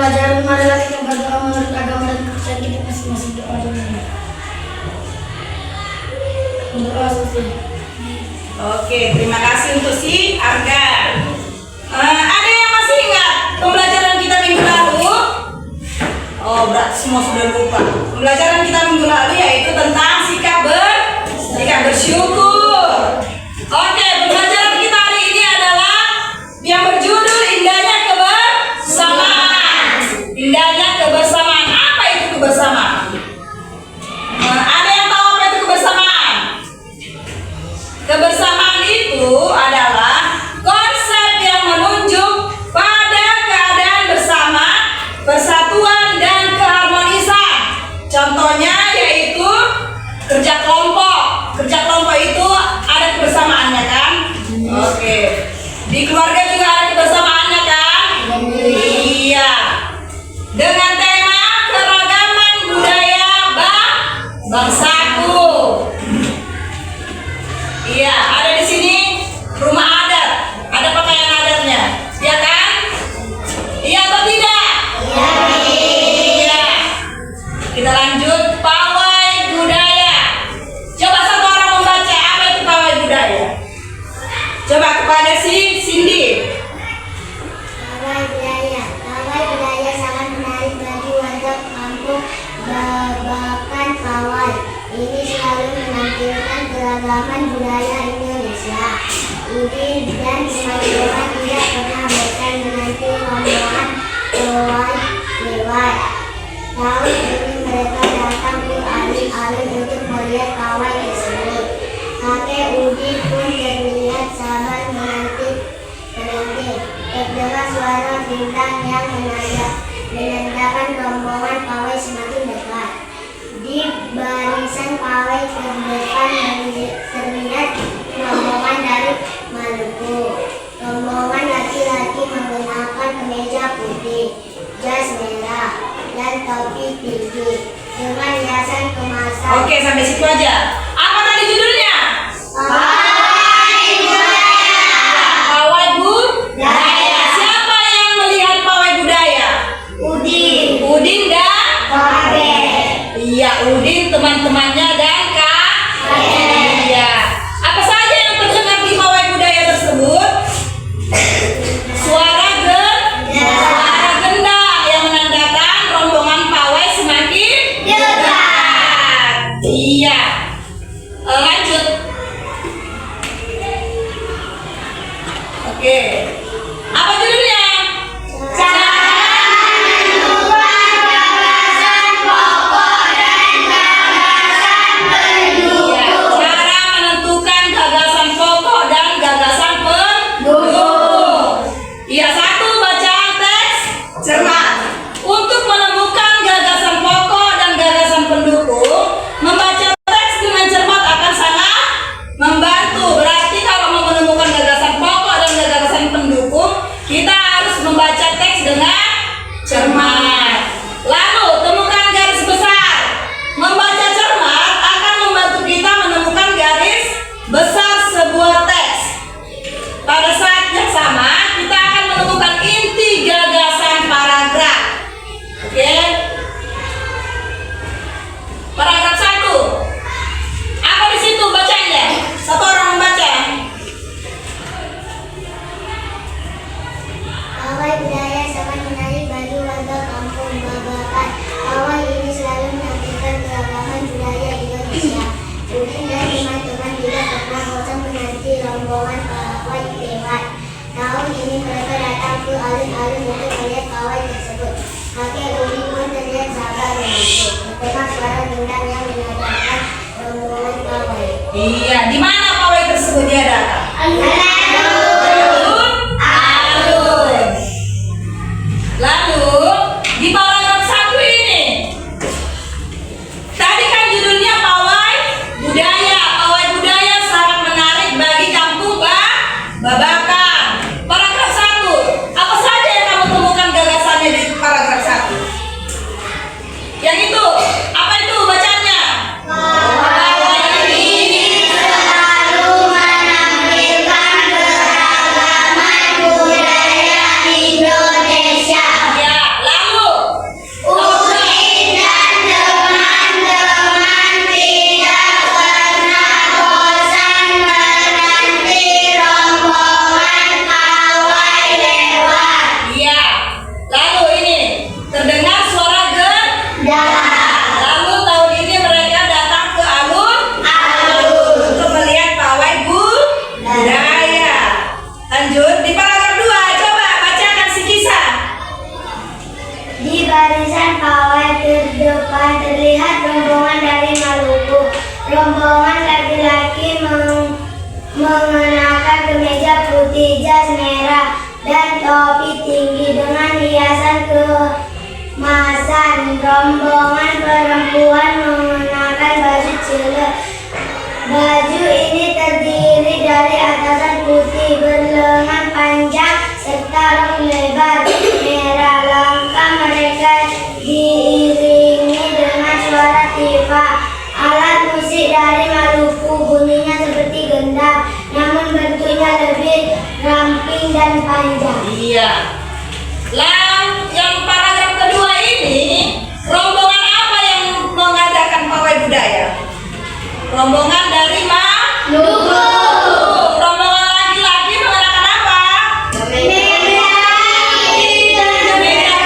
pelajaran marilah kita berdoa menurut agama dan kepercayaan kita masing-masing. Doa dulu. Berdoa selesai. Oke, terima kasih untuk si Arga. Ada yang masih ingat pembelajaran kita minggu lalu? Oh, berarti semua sudah lupa. Pembelajaran kita minggu lalu yaitu tentang sikap bersyukur. Oke, pembelajaran kita hari ini adalah yang berjudul Indahnya Kebersamaan. Indahnya kebersamaan. Apa itu kebersamaan? Ada yang tahu apa itu kebersamaan? Kebersamaan itu adalah konsep yang menunjuk pada keadaan bersama, persatuan dan keharmonisan. Contohnya yaitu kerja kelompok. Kerja kelompok itu ada kebersamaannya kan? Oke. Di keluarga juga ada kebersamaannya kan? Iya. Dengan tema keragaman budaya bangsaku. Iya, ada di sini rumah adat. Ada pakaian adatnya. Ya kan? Iya atau tidak? Iya. Kita lanjut pawai budaya. Coba satu orang membaca apa itu pawai budaya. Coba kepada si Cindy. Pawai budaya sangat menarik bagi warga kampung Babakan Pawai. Ini selalu menampilkan keragaman budaya Indonesia. Udin dan teman-teman tidak pernah bosan menanti rombongan pawai lewat. Tahun ini mereka datang ke alun-alun untuk melihat pawai tersebut. Kakek Udin pun terlihat sabar menanti. Terdengar suara bintang yang menandakan rombongan pawai semakin dekat. Di barisan pawai terdepan terlihat rombongan dari Maluku. Rombongan laki-laki menggunakan kemeja putih, jas merah, dan topi tinggi dengan hiasan kemasan. Oke, sampai situ aja. Apa tadi judulnya? Pawai budaya. Pawai budaya. Siapa yang melihat pawai budaya? Udin dan Kakek. Iya, Udin, teman-temannya dan Kak. Iya. Apa saja yang terdengar di pawai budaya tersebut? Suara gendang yang menandakan rombongan pawai semakin dekat. Iya. Lanjut. Oke. Apa judulnya? Di barisan pawai terdepan terlihat rombongan dari Maluku. Rombongan laki-laki mengenakan kemeja putih, jas merah, dan topi tinggi dengan hiasan keemasan. Rombongan perempuan mengenakan baju celek. Baju ini terdiri dari atasan putih berlengan panjang serta rok lebar merah. Langkah mereka diiringi dengan suara tifa. Alat musik dari Maluku bunyinya seperti gendang, namun bentuknya lebih ramping dan panjang. Iya. Yang paragraf kedua ini, rombongan apa yang mengadakan pawai budaya? Rombongan dari Maluku. Rombongan laki-laki mengenakan apa? Kemeja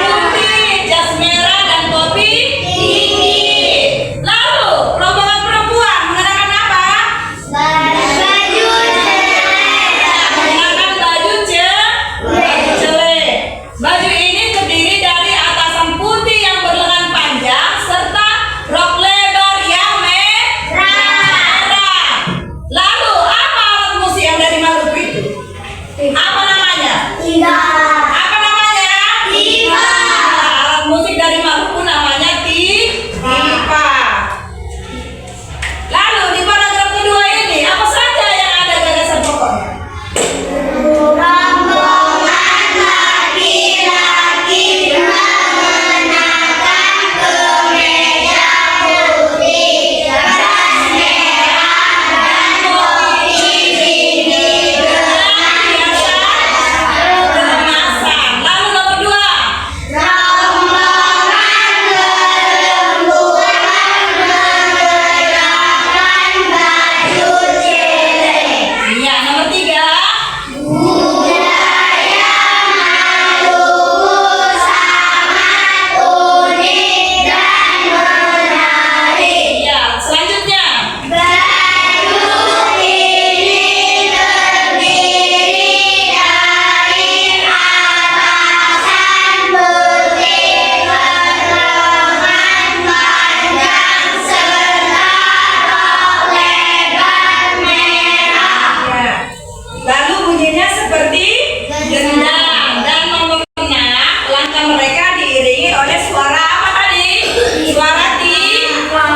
putih, jas merah, dan topi tinggi. Lalu rombongan perempuan mengenakan apa? Baju Mengenakan baju celek. Baju ini terdiri dari atasan putih yang berlengan panjang serta rok lebar yang merah. Lalu apa alat musik yang dari Maluku itu? Apa namanya? Apa namanya? Alat musik dari Maluku namanya tifa. Lalu di paragraf kedua ini apa saja yang ada gagasan pokoknya? rombongan laki-laki mengenakan kemeja putih, jas merah, dan topi tinggi dengan Kemasan. Lalu nomor 2. rombongan perempuan mengenakan baju celek. Iya, nomor 3. Budaya Maluku sangat unik dan menarik. Iya, selanjutnya. Baju ini terdiri dari atasan putih berlengan panjang serta rok lebar merah. Ya. Lalu bunyinya seperti gendang dan nomor 6, langkah mereka diiringi oleh suara apa tadi? Suara tifa.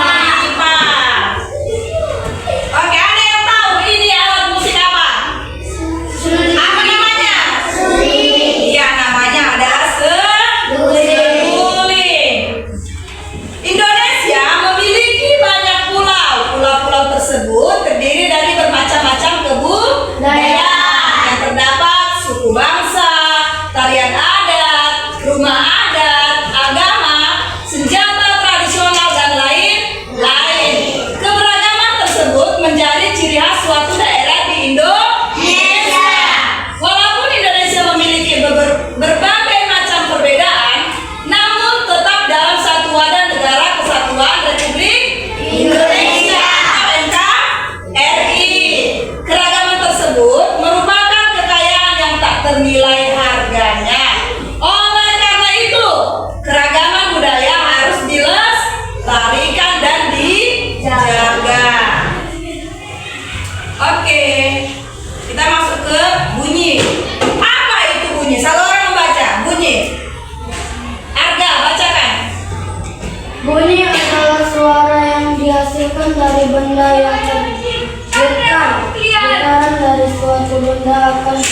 Oke, ada yang tahu ini alat musik apa? Apa namanya? Iya, namanya adalah seruling. Indonesia memiliki banyak pulau. Pulau-pulau tersebut terdiri dari bermacam-macam kebudayaan yang terdapat suku bangsa, tarian adat, rumah adat, agama, senjata tradisional, dan lain-lain. Keberagaman tersebut menjadi ciri khas suatu daerah di Indonesia. Walaupun Indonesia memiliki berbagai macam perbedaan, namun tetap dalam satu wadah negara kesatuan Republik Indonesia atau NKRI. Keragaman tersebut merupakan kekayaan yang tak ternilai harganya. Oleh karena itu, keragaman budaya harus dilestarikan dan dijaga. Oke, kita masuk ke bunyi. Apa itu bunyi? Satu orang membaca bunyi. Arga, bacakan. Bunyi adalah suara yang dihasilkan dari benda yang tergetar. Getaran dari suatu benda akan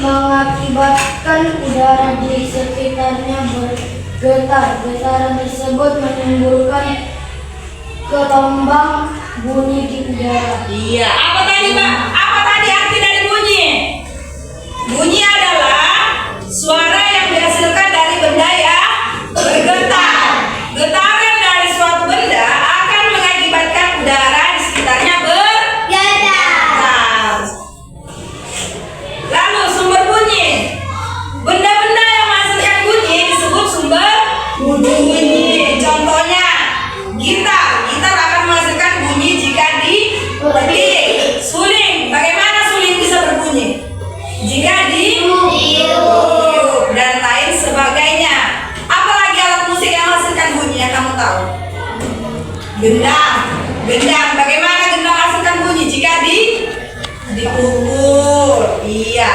mengakibatkan udara di sekitarnya bergetar. Getaran tersebut menimbulkan gelombang bunyi di udara. Iya, apa tadi, Pak? Apa tadi arti dari bunyi? Bunyi adalah suara yang dihasilkan dari benda yang bergetar. Getaran dari suatu benda akan mengakibatkan udara di sekitarnya bergetar. Lalu sumber bunyi. Benda-benda yang menghasilkan bunyi disebut sumber bunyi. Contohnya, gitar. Gitar akan menghasilkan bunyi jika dipetik. Suling. Bagaimana suling bisa berbunyi? Jika ditiup. Gendang. Gendang. Bagaimana gendang hasilkan bunyi jika dipukul? Iya.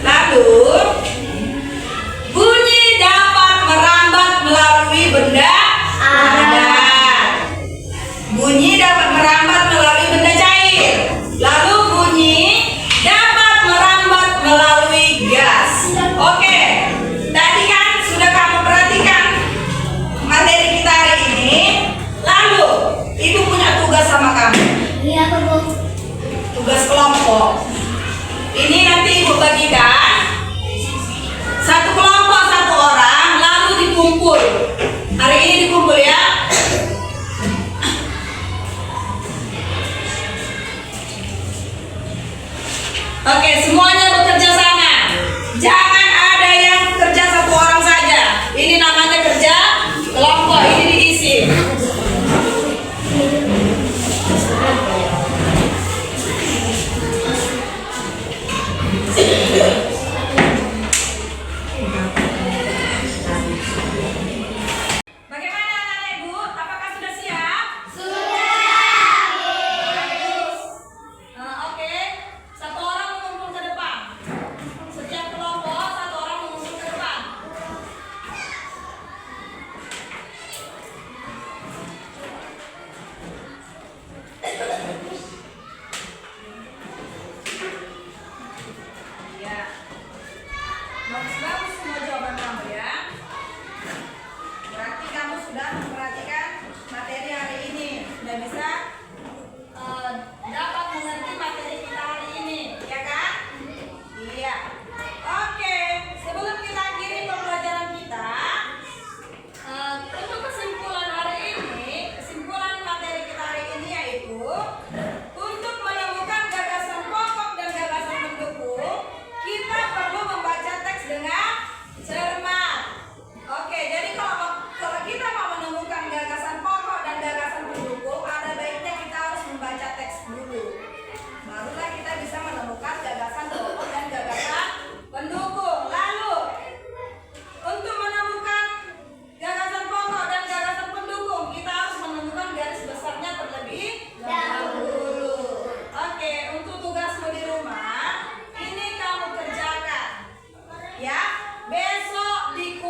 Lalu bunyi dapat merambat melalui benda padat. Bunyi dapat merambat melalui benda cair. Lalu bunyi dapat merambat melalui gas. Oke. Tadi kan sudah kamu perhatikan materi kita hari ini. Lalu ibu punya tugas sama kamu. Iya, Pak Bu. Tugas kelompok. Ini nanti ibu bagikan satu kelompok satu orang, lalu dikumpul. Hari ini dikumpul ya. Oke, semuanya bekerja sama. Jangan ada yang kerja satu orang saja. Ini namanya kerja kelompok. Ini diisi. Bagaimana anak-anak ibu? Apakah sudah siap? Oke, satu orang mengumpul ke depan. Setiap kelompok satu orang mengumpul ke depan. Ya, bagus-bagus semua jawaban kamu ya. Berarti kamu sudah memperhatikan materi hari ini, sudah bisa dapat mengerti materi kita hari ini, ya kan? Iya. Oke, sebelum kita akhiri pembelajaran kita, untuk kesimpulan hari ini, kesimpulan materi kita hari ini yaitu untuk menemukan gagasan pokok dan gagasan pendukung, kita perlu membaca teks dengan cermat. Oke, jadi kalau kita mau menemukan gagasan pokok dan gagasan pendukung, ada baiknya kita harus membaca teks dulu. Barulah kita bisa menemukan gagasan pokok dan gagasan pendukung. Lalu, untuk menemukan gagasan pokok dan gagasan pendukung, kita harus menemukan garis besarnya terlebih dahulu. Oke, untuk tugasmu di rumah, ini kamu kerjakan. Ya, besok di